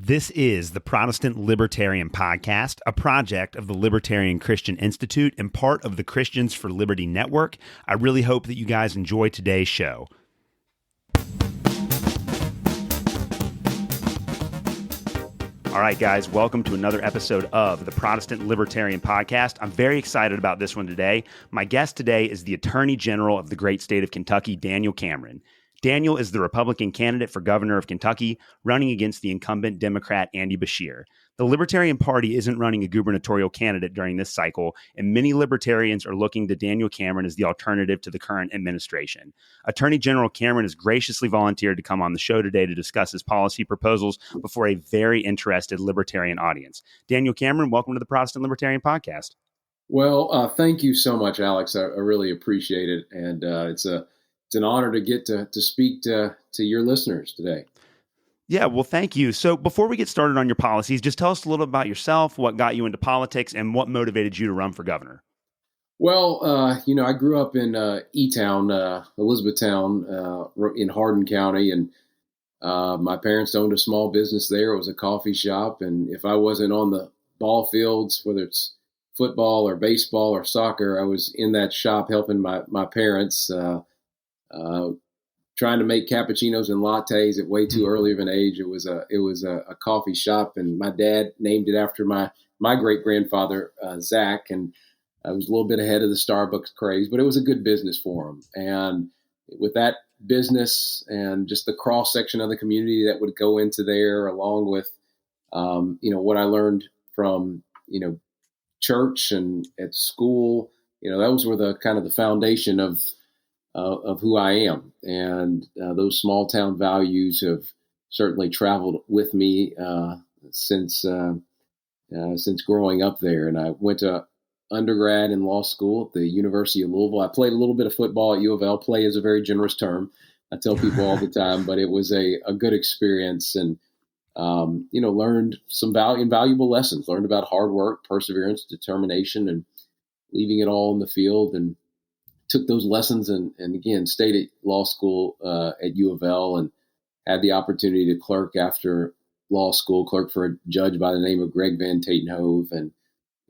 This is the Protestant Libertarian Podcast, a project of the Libertarian Christian Institute and part of the Christians for Liberty Network. I really hope that you guys enjoy today's show. All right, guys, welcome to another episode of the Protestant Libertarian Podcast. I'm very excited about this one today. My guest today is the Attorney General of the great state of Kentucky, Daniel Cameron. Daniel is the Republican candidate for governor of Kentucky, running against the incumbent Democrat Andy Beshear. The Libertarian Party isn't running a gubernatorial candidate during this cycle, and many libertarians are looking to Daniel Cameron as the alternative to the current administration. Attorney General Cameron has graciously volunteered to come on the show today to discuss his policy proposals before a very interested libertarian audience. Daniel Cameron, welcome to the Protestant Libertarian Podcast. Well, thank you so much, Alex. I really appreciate it, and it's an honor to get to speak to your listeners today. Yeah, well, thank you. So before we get started on your policies, just tell us a little about yourself, what got you into politics, and what motivated you to run for governor. Well, I grew up in E-Town, Elizabethtown, in Hardin County, and my parents owned a small business there. It was a coffee shop, and if I wasn't on the ball fields, whether it's football or baseball or soccer, I was in that shop helping my parents, trying to make cappuccinos and lattes at way too early of an age. It was a coffee shop, and my dad named it after my great grandfather, Zach. And I was a little bit ahead of the Starbucks craze, but it was a good business for him. And with that business and just the cross section of the community that would go into there, along with, what I learned from, church and at school, those were the kind of the foundation of who I am. And those small town values have certainly traveled with me since growing up there. And I went to undergrad and law school at the University of Louisville. I played a little bit of football at U of L. Play is a very generous term. I tell people all the time, but it was a good experience, and learned some invaluable lessons. Learned about hard work, perseverance, determination, and leaving it all in the field. And took those lessons and again, stayed at law school at U of L, and had the opportunity to clerk after law school, clerk for a judge by the name of Greg Van Tatenhove. And,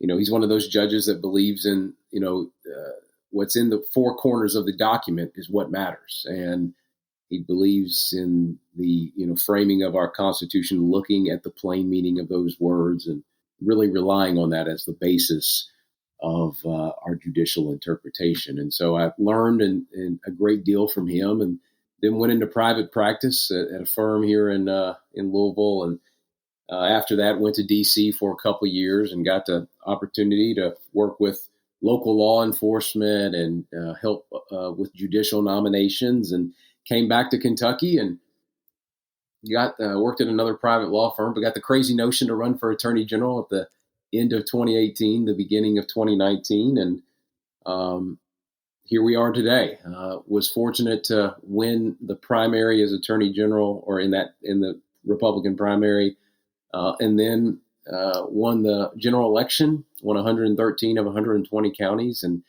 he's one of those judges that believes in, what's in the four corners of the document is what matters. And he believes in the, framing of our Constitution, looking at the plain meaning of those words and really relying on that as the basis of our judicial interpretation. And so I learned a great deal from him, and then went into private practice at a firm here in Louisville. And after that, went to D.C. for a couple of years and got the opportunity to work with local law enforcement and help with judicial nominations, and came back to Kentucky and worked at another private law firm, but got the crazy notion to run for Attorney General at the end of 2018, the beginning of 2019. And here we are today. Was fortunate to win the primary as Attorney General, or in the Republican primary, and then won the general election, won 113 of 120 counties, and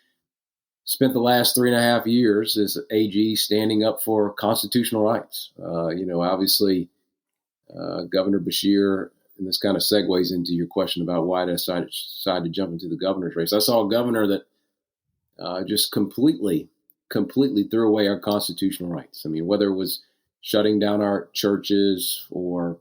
spent the last 3.5 years as AG standing up for constitutional rights. Obviously, Governor Beshear, and this kind of segues into your question about why I decided to jump into the governor's race. I saw a governor that just completely threw away our constitutional rights. I mean, whether it was shutting down our churches or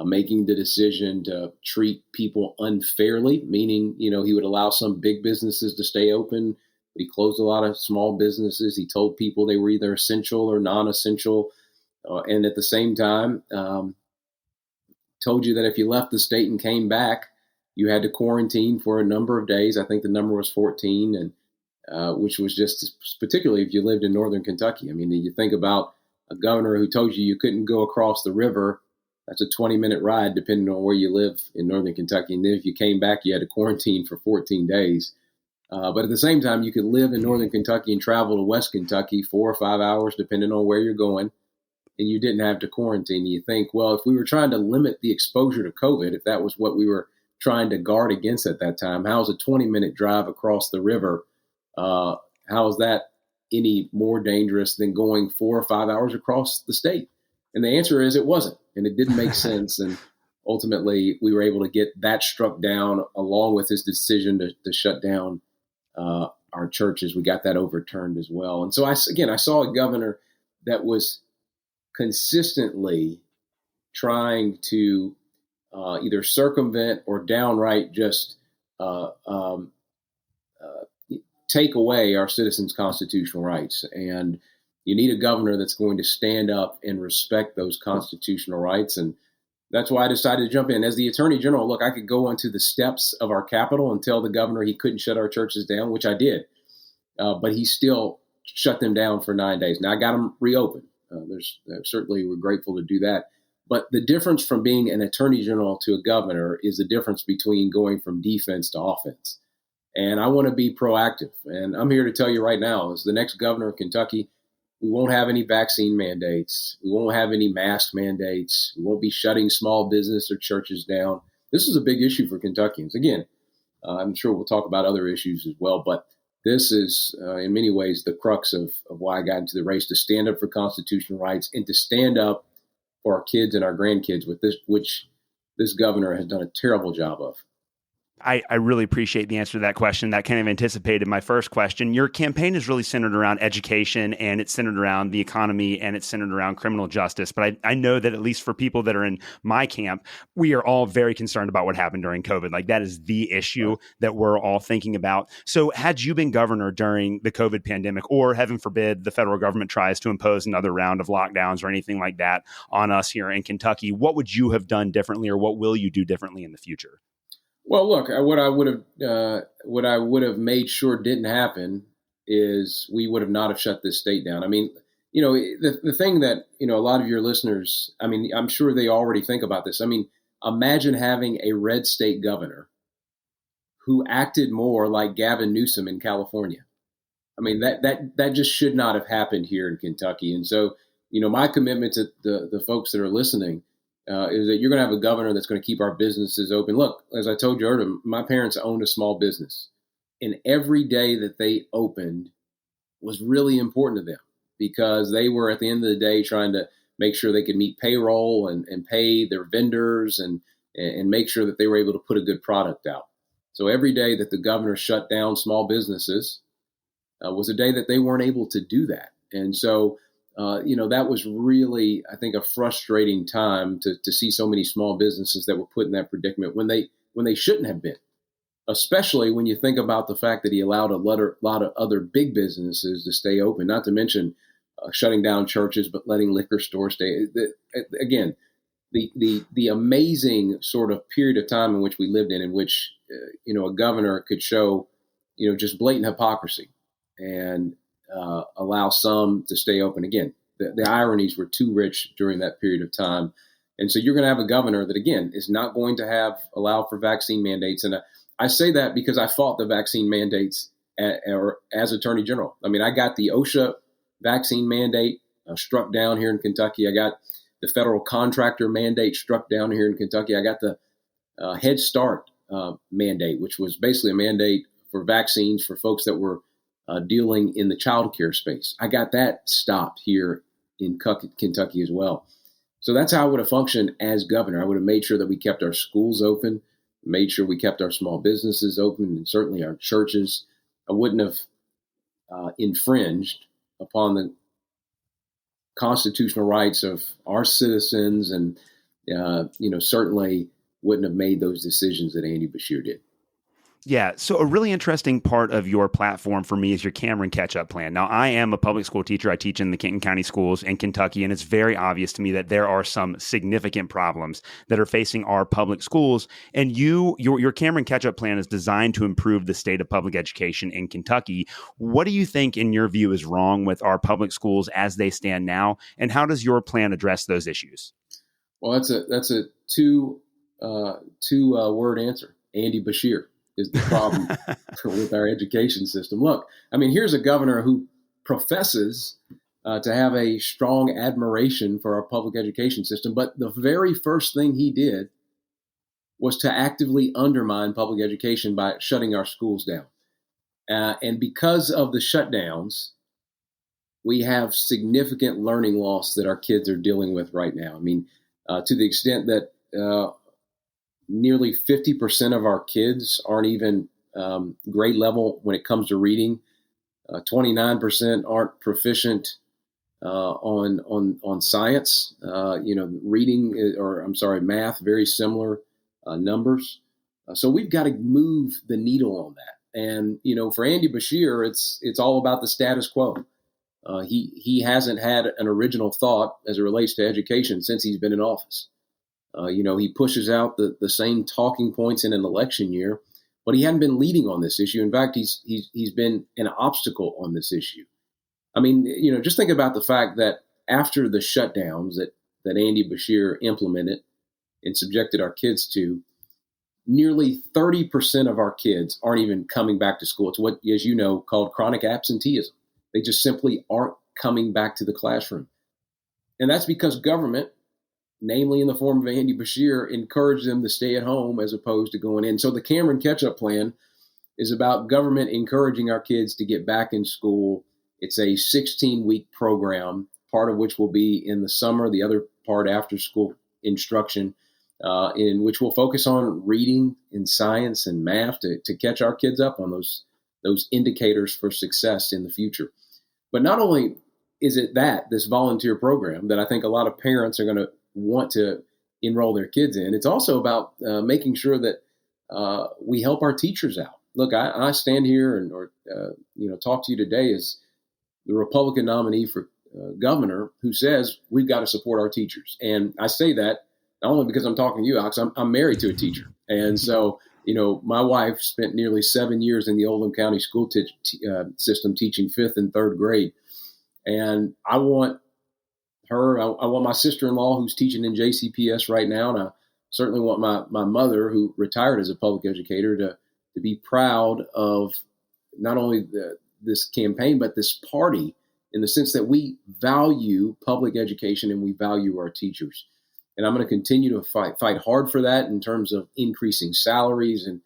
making the decision to treat people unfairly, meaning, he would allow some big businesses to stay open, but he closed a lot of small businesses. He told people they were either essential or non-essential. And at the same time, told you that if you left the state and came back, you had to quarantine for a number of days. I think the number was 14, and which was just particularly if you lived in northern Kentucky. I mean, you think about a governor who told you couldn't go across the river. That's a 20-minute ride, depending on where you live in northern Kentucky. And then if you came back, you had to quarantine for 14 days. But at the same time, you could live in northern Kentucky and travel to West Kentucky 4 or 5 hours, depending on where you're going, and you didn't have to quarantine. You think, well, if we were trying to limit the exposure to COVID, if that was what we were trying to guard against at that time, how is a 20-minute drive across the river, how is that any more dangerous than going 4 or 5 hours across the state? And the answer is it wasn't, and it didn't make sense. And ultimately, we were able to get that struck down along with his decision to shut down our churches. We got that overturned as well. And so, I saw a governor that was consistently trying to either circumvent or downright just take away our citizens' constitutional rights. And you need a governor that's going to stand up and respect those constitutional rights. And that's why I decided to jump in. As the Attorney General, look, I could go onto the steps of our Capitol and tell the governor he couldn't shut our churches down, which I did. But he still shut them down for 9 days. Now, I got them reopened. Certainly, we're grateful to do that. But the difference from being an Attorney General to a governor is the difference between going from defense to offense. And I want to be proactive. And I'm here to tell you right now, as the next governor of Kentucky, we won't have any vaccine mandates. We won't have any mask mandates. We won't be shutting small business or churches down. This is a big issue for Kentuckians. Again, I'm sure we'll talk about other issues as well, but this is in many ways the crux of why I got into the race, to stand up for constitutional rights and to stand up for our kids and our grandkids, which this governor has done a terrible job of. I really appreciate the answer to that question. That kind of anticipated my first question. Your campaign is really centered around education, and it's centered around the economy, and it's centered around criminal justice. But I know that at least for people that are in my camp, we are all very concerned about what happened during COVID. Like, that is the issue that we're all thinking about. So had you been governor during the COVID pandemic, or heaven forbid, the federal government tries to impose another round of lockdowns or anything like that on us here in Kentucky, what would you have done differently, or what will you do differently in the future? Well, look, what I would have made sure didn't happen is we would have not have shut this state down. I mean, the thing that, a lot of your listeners, I mean, I'm sure they already think about this. I mean, imagine having a red state governor who acted more like Gavin Newsom in California. I mean, that just should not have happened here in Kentucky. And so, my commitment to the folks that are listening is that you're going to have a governor that's going to keep our businesses open. Look, as I told you earlier, my parents owned a small business, and every day that they opened was really important to them because they were at the end of the day trying to make sure they could meet payroll and pay their vendors and make sure that they were able to put a good product out. So every day that the governor shut down small businesses was a day that they weren't able to do that. And so that was really, I think, a frustrating time to see so many small businesses that were put in that predicament when they shouldn't have been, especially when you think about the fact that he allowed a lot of other big businesses to stay open, not to mention shutting down churches, but letting liquor stores stay. Again, the amazing sort of period of time in which we lived in which, a governor could show, just blatant hypocrisy and allow some to stay open. Again, the ironies were too rich during that period of time. And so you're going to have a governor that, again, is not going to allow for vaccine mandates. And I say that because I fought the vaccine mandates as Attorney General. I mean, I got the OSHA vaccine mandate struck down here in Kentucky. I got the federal contractor mandate struck down here in Kentucky. I got the Head Start mandate, which was basically a mandate for vaccines for folks that were dealing in the child care space. I got that stopped here in Kentucky as well. So that's how I would have functioned as governor. I would have made sure that we kept our schools open, made sure we kept our small businesses open, and certainly our churches. I wouldn't have infringed upon the constitutional rights of our citizens, and certainly wouldn't have made those decisions that Andy Beshear did. Yeah. So a really interesting part of your platform for me is your Cameron catch-up plan. Now, I am a public school teacher. I teach in the Kenton County schools in Kentucky, and it's very obvious to me that there are some significant problems that are facing our public schools. And your Cameron catch-up plan is designed to improve the state of public education in Kentucky. What do you think, in your view, is wrong with our public schools as they stand now? And how does your plan address those issues? Well, that's a two word answer. Andy Beshear is the problem with our education system. Look, I mean, here's a governor who professes to have a strong admiration for our public education system, but the very first thing he did was to actively undermine public education by shutting our schools down. And because of the shutdowns, we have significant learning loss that our kids are dealing with right now. I mean, to the extent that nearly 50% of our kids aren't even grade level when it comes to reading. 29% aren't proficient on science. Reading, or I'm sorry, math, very similar numbers. So we've got to move the needle on that. And for Andy Beshear, it's all about the status quo. He hasn't had an original thought as it relates to education since he's been in office. He pushes out the same talking points in an election year, but he hadn't been leading on this issue. In fact, he's been an obstacle on this issue. I mean, just think about the fact that after the shutdowns that Andy Beshear implemented and subjected our kids to, nearly 30% of our kids aren't even coming back to school. It's what, as you know, called chronic absenteeism. They just simply aren't coming back to the classroom. And that's because government, namely in the form of Andy Beshear, encouraged them to stay at home as opposed to going in. So the Cameron Catch-Up Plan is about government encouraging our kids to get back in school. It's a 16-week program, part of which will be in the summer, the other part after school instruction, in which we'll focus on reading and science and math to catch our kids up on those indicators for success in the future. But not only is it this volunteer program that I think a lot of parents are going to want to enroll their kids in, it's also about making sure that we help our teachers out. Look, I stand here or talk to you today as the Republican nominee for governor who says we've got to support our teachers. And I say that not only because I'm talking to you, Alex, I'm married to a teacher. And so, my wife spent nearly 7 years in the Oldham County school system teaching 5th and 3rd grade. And I want her, I want my sister-in-law who's teaching in JCPS right now. And I certainly want my mother, who retired as a public educator, to be proud of not only this campaign, but this party, in the sense that we value public education and we value our teachers. And I'm going to continue to fight hard for that in terms of increasing salaries and,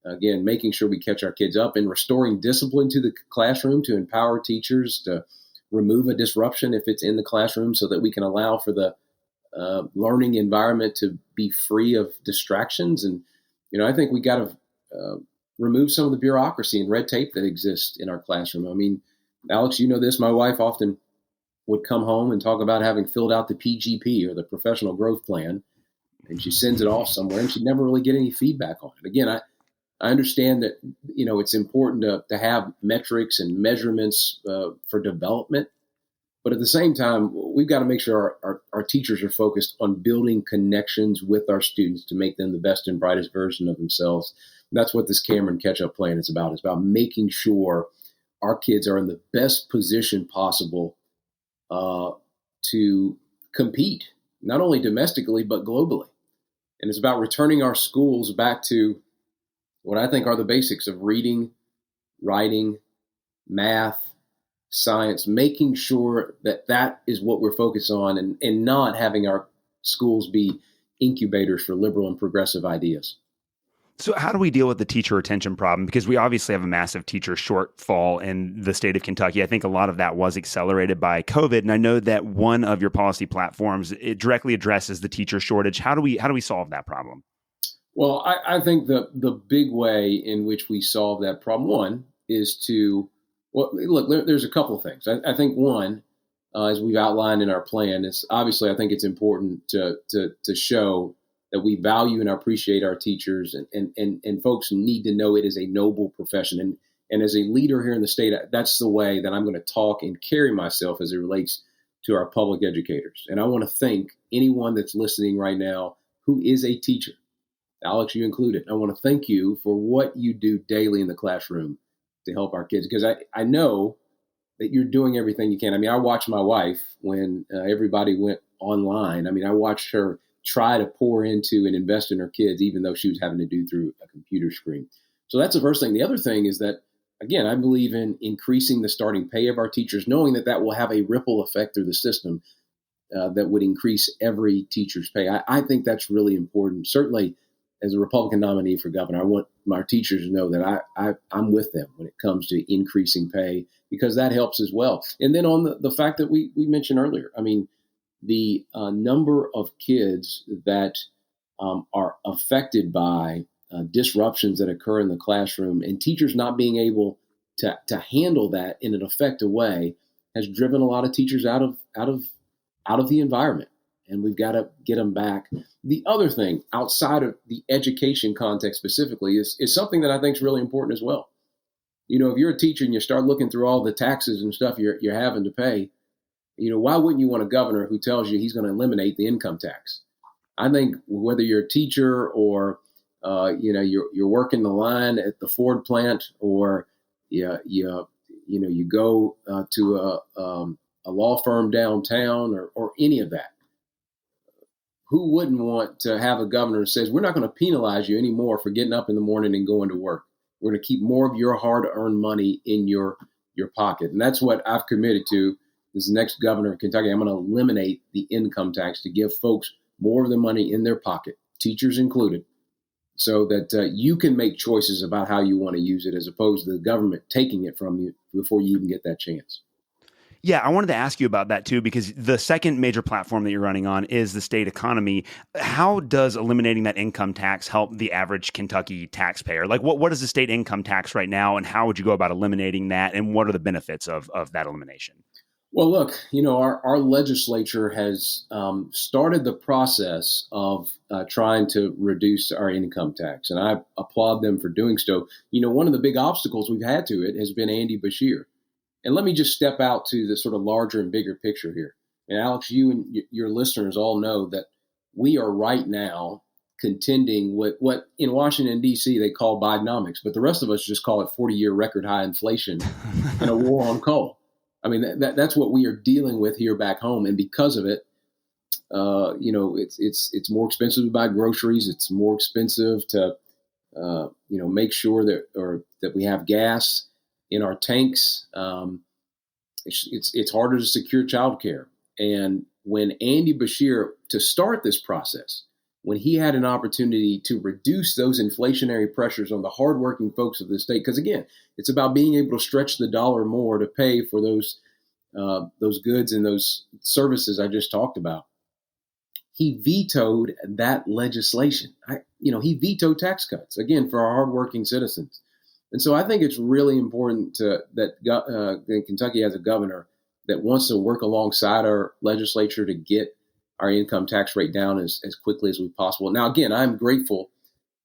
again, making sure we catch our kids up and restoring discipline to the classroom to empower teachers to remove a disruption if it's in the classroom so that we can allow for the learning environment to be free of distractions. And, I think we got to remove some of the bureaucracy and red tape that exists in our classroom. I mean, Alex, you know this, my wife often would come home and talk about having filled out the PGP, or the professional growth plan, and she sends it off somewhere and she'd never really get any feedback on it. Again, I understand that, it's important to have metrics and measurements for development, but at the same time, we've got to make sure our teachers are focused on building connections with our students to make them the best and brightest version of themselves. And that's what this Cameron Catch-Up Plan is about. It's about making sure our kids are in the best position possible to compete, not only domestically, but globally. And it's about returning our schools back to what I think are the basics of reading, writing, math, science, making sure that is what we're focused on, and not having our schools be incubators for liberal and progressive ideas. So how do we deal with the teacher retention problem? Because we obviously have a massive teacher shortfall in the state of Kentucky. I think a lot of that was accelerated by COVID. And I know that one of your policy platforms, it directly addresses the teacher shortage. How do we solve that problem? Well, I think the big way in which we solve that problem, one, is look, there's a couple of things. I think one, as we've outlined in our plan, is obviously I think it's important to show that we value and appreciate our teachers, and folks need to know it is a noble profession. And as a leader here in the state, that's the way that I'm going to talk and carry myself as it relates to our public educators. And I want to thank anyone that's listening right now who is a teacher, Alex, you included. I want to thank you for what you do daily in the classroom to help our kids, because I know that you're doing everything you can. I mean, I watched my wife when everybody went online. I mean, I watched her try to pour into and invest in her kids, even though she was having to do through a computer screen. So that's the first thing. The other thing is that, again, I believe in increasing the starting pay of our teachers, knowing that will have a ripple effect through the system that would increase every teacher's pay. I think that's really important. Certainly, as a Republican nominee for governor, I want my teachers to know that I'm with them when it comes to increasing pay, because that helps as well. And then on the fact that we mentioned earlier, I mean, the number of kids that are affected by disruptions that occur in the classroom, and teachers not being able to handle that in an effective way has driven a lot of teachers out of the environment, and we've got to get them back. The other thing outside of the education context specifically is something that I think is really important as well. If you're a teacher and you start looking through all the taxes and stuff you're having to pay, why wouldn't you want a governor who tells you he's going to eliminate the income tax? I think whether you're a teacher or you're working the line at the Ford plant, or you go to a law firm downtown, or any of that, who wouldn't want to have a governor who says, we're not going to penalize you anymore for getting up in the morning and going to work. We're going to keep more of your hard-earned money in your pocket. And that's what I've committed to as the next governor of Kentucky. I'm going to eliminate the income tax to give folks more of the money in their pocket, teachers included, so that you can make choices about how you want to use it, as opposed to the government taking it from you before you even get that chance. Yeah, I wanted to ask you about that too, because the second major platform that you're running on is the state economy. How does eliminating that income tax help the average Kentucky taxpayer? Like, what is the state income tax right now, and how would you go about eliminating that, and what are the benefits of that elimination? Well, look, our legislature has started the process of trying to reduce our income tax, and I applaud them for doing so. One of the big obstacles we've had to it has been Andy Beshear. And let me just step out to the sort of larger and bigger picture here. And Alex, you and your listeners all know that we are right now contending with what in Washington, D.C. they call Bidenomics, but the rest of us just call it 40-year record high inflation and a war on coal. I mean, that's what we are dealing with here back home. And because of it, it's more expensive to buy groceries. It's more expensive to, make sure that we have gas in our tanks. It's harder to secure childcare. And when Andy Beshear, to start this process, when he had an opportunity to reduce those inflationary pressures on the hardworking folks of the state, because again, it's about being able to stretch the dollar more to pay for those goods and those services I just talked about. He vetoed that legislation. He vetoed tax cuts, again, for our hardworking citizens. And so I think it's really important that Kentucky has a governor that wants to work alongside our legislature to get our income tax rate down as quickly as we possible. Now, again, I'm grateful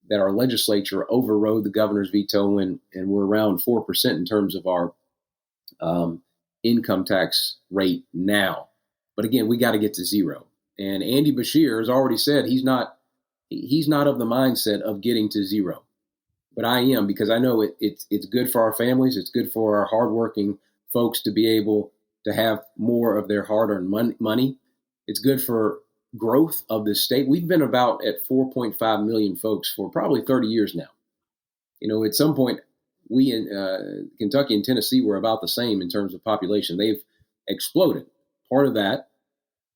that our legislature overrode the governor's veto, and we're around 4% in terms of our income tax rate now. But again, we got to get to zero. And Andy Beshear has already said he's not of the mindset of getting to zero. But I am, because I know it's good for our families. It's good for our hardworking folks to be able to have more of their hard-earned money. It's good for growth of the state. We've been about at 4.5 million folks for probably 30 years now. At some point, we in Kentucky and Tennessee were about the same in terms of population. They've exploded. Part of that,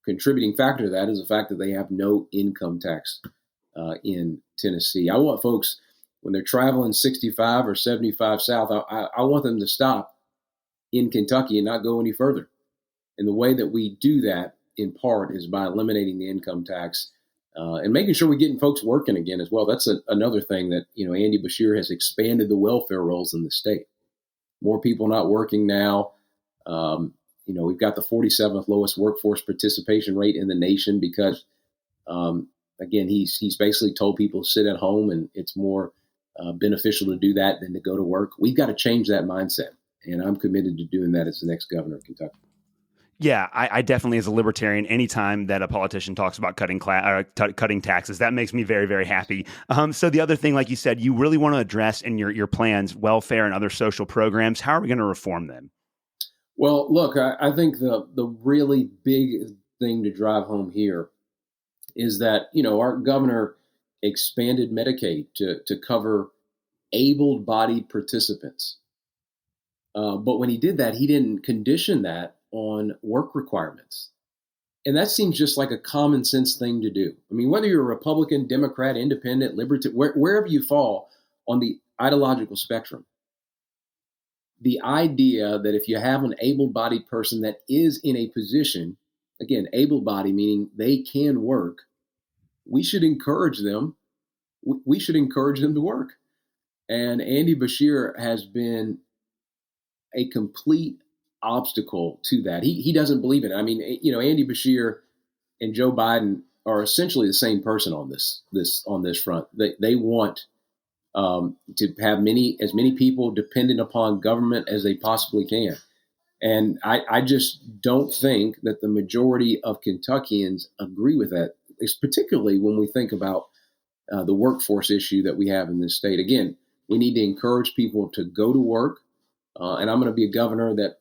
contributing factor to that, is the fact that they have no income tax in Tennessee. I want folks, when they're traveling 65 or 75 south, I want them to stop in Kentucky and not go any further. And the way that we do that, in part, is by eliminating the income tax and making sure we're getting folks working again as well. That's another thing that, Andy Beshear has expanded the welfare rolls in the state. More people not working now. We've got the 47th lowest workforce participation rate in the nation because, again, he's basically told people to sit at home, and it's more beneficial to do that than to go to work. We've got to change that mindset, and I'm committed to doing that as the next governor of Kentucky. Yeah, I definitely, as a libertarian, anytime that a politician talks about cutting taxes, that makes me very, very happy. So the other thing, like you said, you really want to address in your plans, welfare and other social programs. How are we going to reform them? Well, look, I think the really big thing to drive home here is that, our governor expanded Medicaid to cover able-bodied participants. But when he did that, he didn't condition that on work requirements. And that seems just like a common sense thing to do. I mean, whether you're a Republican, Democrat, Independent, Libertarian, wherever you fall on the ideological spectrum, the idea that if you have an able-bodied person that is in a position, again, able-bodied meaning they can work, we should encourage them. We should encourage them to work. And Andy Beshear has been a complete obstacle to that. He doesn't believe in it. I mean, Andy Beshear and Joe Biden are essentially the same person on this front. They want to have as many people dependent upon government as they possibly can. And I just don't think that the majority of Kentuckians agree with that, particularly when we think about the workforce issue that we have in this state. Again, we need to encourage people to go to work. And I'm going to be a governor that,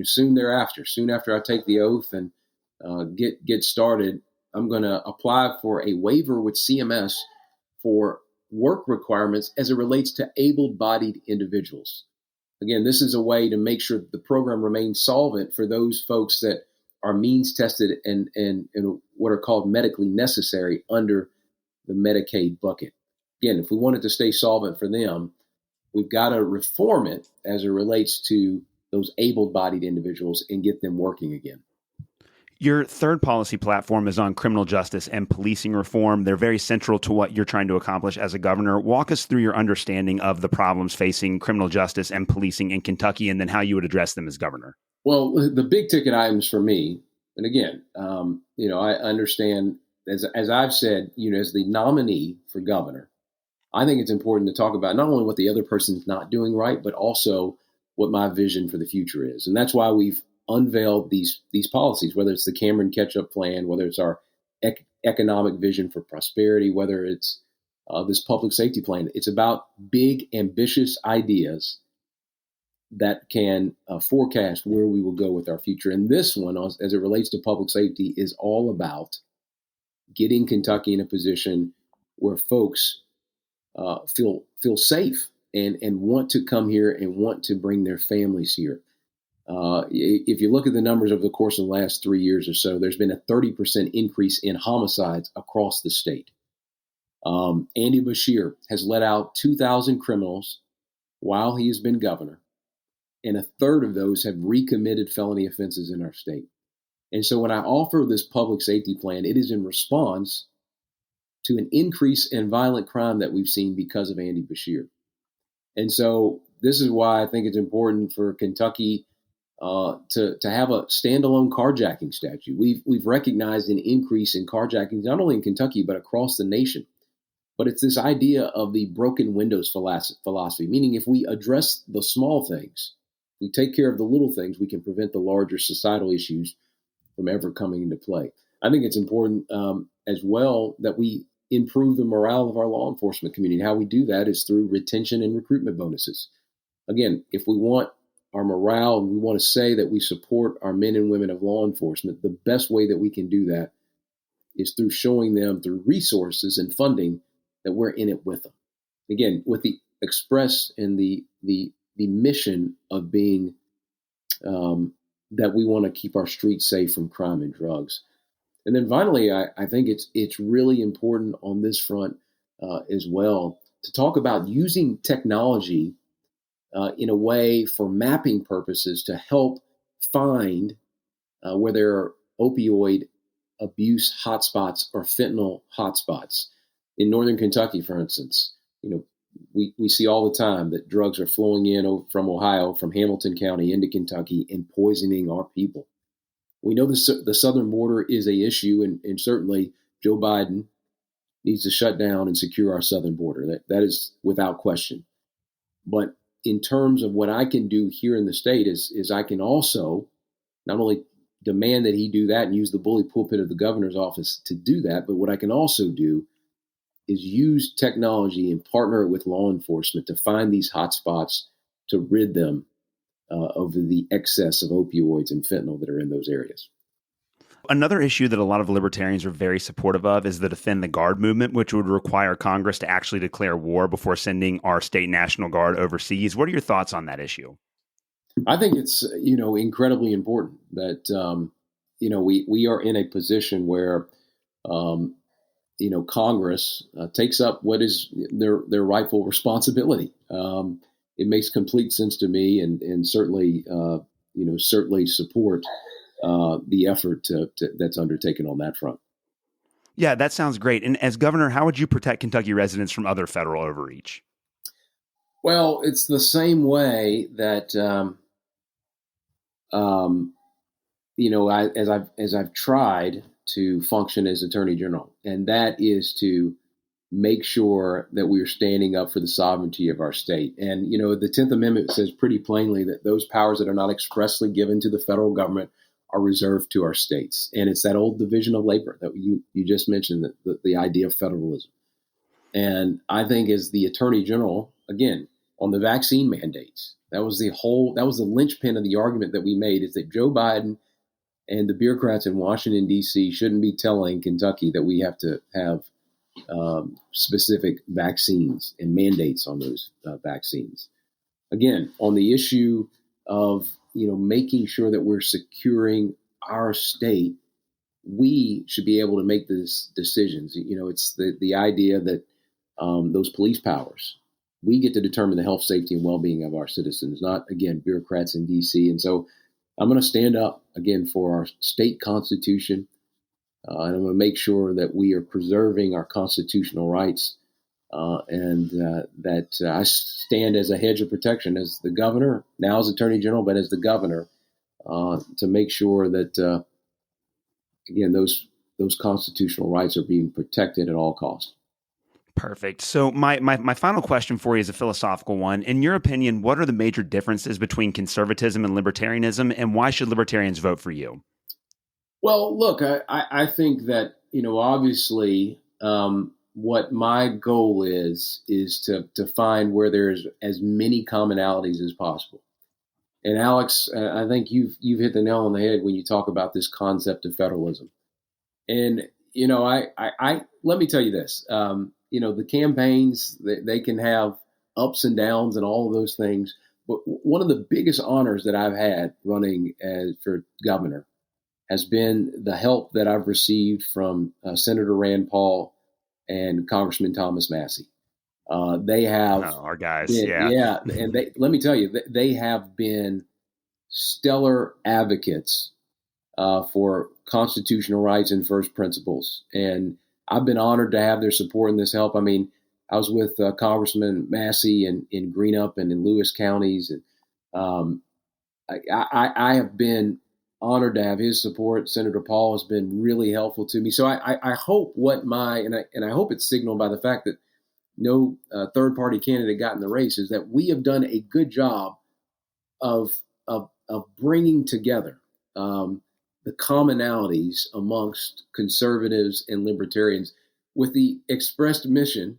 soon after I take the oath and get started, I'm going to apply for a waiver with CMS for work requirements as it relates to able-bodied individuals. Again, this is a way to make sure that the program remains solvent for those folks that are means tested and what are called medically necessary under the Medicaid bucket. Again, if we want it to stay solvent for them, we've got to reform it as it relates to those able-bodied individuals and get them working again. Your third policy platform is on criminal justice and policing reform. They're very central to what you're trying to accomplish as a governor. Walk us through your understanding of the problems facing criminal justice and policing in Kentucky, and then how you would address them as governor. Well, the big ticket items for me, and again, I understand, as I've said, as the nominee for governor, I think it's important to talk about not only what the other person's not doing right, but also what my vision for the future is. And that's why we've unveiled these policies, whether it's the Cameron catch-up plan, whether it's our economic vision for prosperity, whether it's this public safety plan. It's about big, ambitious ideas that can forecast where we will go with our future. And this one, as it relates to public safety, is all about getting Kentucky in a position where folks feel safe and want to come here and want to bring their families here. If you look at the numbers over the course of the last 3 years or so, there's been a 30% increase in homicides across the state. Andy Beshear has let out 2,000 criminals while he has been governor, and a third of those have recommitted felony offenses in our state. And so when I offer this public safety plan, it is in response to an increase in violent crime that we've seen because of Andy Beshear. And so this is why I think it's important for Kentucky to have a standalone carjacking statute. We've recognized an increase in carjackings, not only in Kentucky, but across the nation. But it's this idea of the broken windows philosophy, meaning if we address the small things, we take care of the little things, we can prevent the larger societal issues from ever coming into play. I think it's important as well that we improve the morale of our law enforcement community. How we do that is through retention and recruitment bonuses. Again, if we want our morale and we want to say that we support our men and women of law enforcement, the best way that we can do that is through showing them through resources and funding that we're in it with them. Again, with the express and the mission of being that we want to keep our streets safe from crime and drugs. And then finally, I think it's really important on this front as well to talk about using technology in a way for mapping purposes to help find where there are opioid abuse hotspots or fentanyl hotspots. In northern Kentucky, for instance, we see all the time that drugs are flowing in from Ohio, from Hamilton County into Kentucky and poisoning our people. We know the southern border is a issue, and certainly Joe Biden needs to shut down and secure our southern border. That is without question. But in terms of what I can do here in the state is I can also not only demand that he do that and use the bully pulpit of the governor's office to do that, but what I can also do is use technology and partner with law enforcement to find these hotspots to rid them of the excess of opioids and fentanyl that are in those areas. Another issue that a lot of libertarians are very supportive of is the Defend the Guard movement, which would require Congress to actually declare war before sending our state National Guard overseas. What are your thoughts on that issue? I think it's, incredibly important that, we are in a position where, Congress takes up what is their rightful responsibility. It makes complete sense to me, and certainly support the effort that's undertaken on that front. Yeah, that sounds great. And as governor, how would you protect Kentucky residents from other federal overreach? Well, it's the same way that um, as I've tried to function as Attorney General, and that is to make sure that we are standing up for the sovereignty of our state. And the 10th Amendment says pretty plainly that those powers that are not expressly given to the federal government are reserved to our states. And it's that old division of labor that you just mentioned, the idea of federalism. And I think as the Attorney General, again, on the vaccine mandates, that was the linchpin of the argument that we made, is that Joe Biden and the bureaucrats in Washington, D.C. shouldn't be telling Kentucky that we have to have specific vaccines and mandates on those vaccines. Again, on the issue of making sure that we're securing our state, we should be able to make these decisions. It's the idea that those police powers, we get to determine the health, safety, and well-being of our citizens, not, again, bureaucrats in D.C. And so I'm going to stand up, again, for our state constitution, and I'm going to make sure that we are preserving our constitutional rights, and that I stand as a hedge of protection as the governor, now as Attorney General, but as the governor, to make sure that, again, those constitutional rights are being protected at all costs. Perfect. So my final question for you is a philosophical one. In your opinion, what are the major differences between conservatism and libertarianism, and why should libertarians vote for you? Well, look, I think that, obviously, what my goal is to find where there's as many commonalities as possible. And Alex, I think you've hit the nail on the head when you talk about this concept of federalism. And, I let me tell you this, the campaigns, they can have ups and downs and all of those things. But one of the biggest honors that I've had running for governor has been the help that I've received from Senator Rand Paul and Congressman Thomas Massie. They have our guys, yeah, and let me tell you, they have been stellar advocates for constitutional rights and first principles, and I've been honored to have their support in this help. I mean, I was with Congressman Massie in Greenup and in Lewis counties, and I have been honored to have his support. Senator Paul has been really helpful to me. So I hope I hope it's signaled by the fact that no third party candidate got in the race, is that we have done a good job of bringing together the commonalities amongst conservatives and libertarians with the expressed mission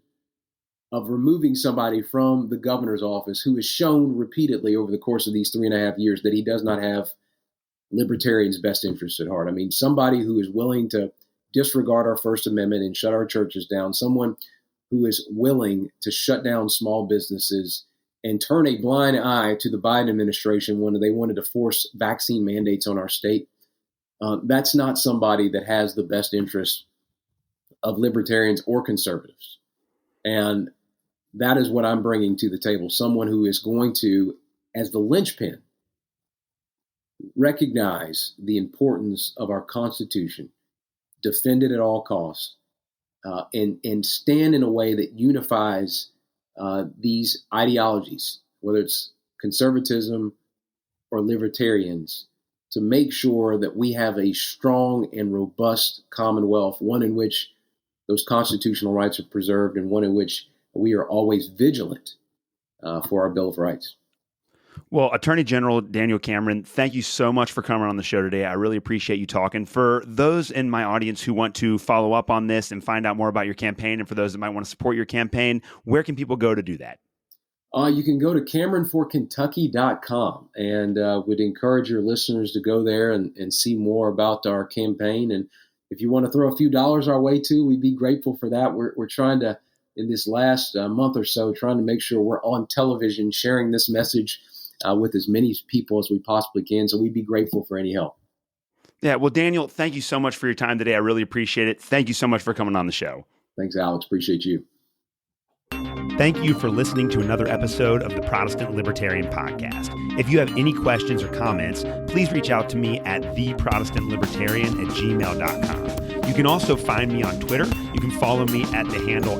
of removing somebody from the governor's office who has shown repeatedly over the course of these 3.5 years that he does not have libertarians' best interests at heart. I mean, somebody who is willing to disregard our First Amendment and shut our churches down, someone who is willing to shut down small businesses and turn a blind eye to the Biden administration when they wanted to force vaccine mandates on our state. That's not somebody that has the best interest of libertarians or conservatives. And that is what I'm bringing to the table, someone who is going to, as the linchpin, recognize the importance of our Constitution, defend it at all costs, and stand in a way that unifies these ideologies, whether it's conservatism or libertarians, to make sure that we have a strong and robust Commonwealth, one in which those constitutional rights are preserved and one in which we are always vigilant for our Bill of Rights. Well, Attorney General Daniel Cameron, thank you so much for coming on the show today. I really appreciate you talking. For those in my audience who want to follow up on this and find out more about your campaign, and for those that might want to support your campaign, where can people go to do that? You can go to CameronForKentucky.com, and would encourage your listeners to go there and see more about our campaign. And if you want to throw a few dollars our way too, we'd be grateful for that. We're trying to, in this last month or so, trying to make sure we're on television sharing this message with as many people as we possibly can. So we'd be grateful for any help. Yeah. Well, Daniel, thank you so much for your time today. I really appreciate it. Thank you so much for coming on the show. Thanks, Alex. Appreciate you. Thank you for listening to another episode of the Protestant Libertarian Podcast. If you have any questions or comments, please reach out to me at theprotestantlibertarian@gmail.com. You can also find me on Twitter. You can follow me at the handle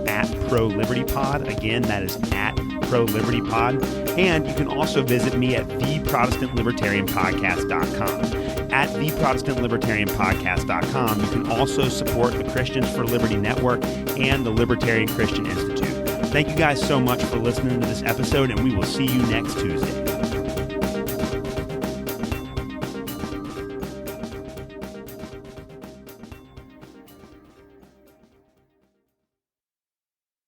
@ProLibertyPod. Again, that is @ProLibertyPod. And you can also visit me at theprotestantlibertarianpodcast.com. At theprotestantlibertarianpodcast.com, you can also support the Christians for Liberty Network and the Libertarian Christian Institute. Thank you guys so much for listening to this episode, and we will see you next Tuesday.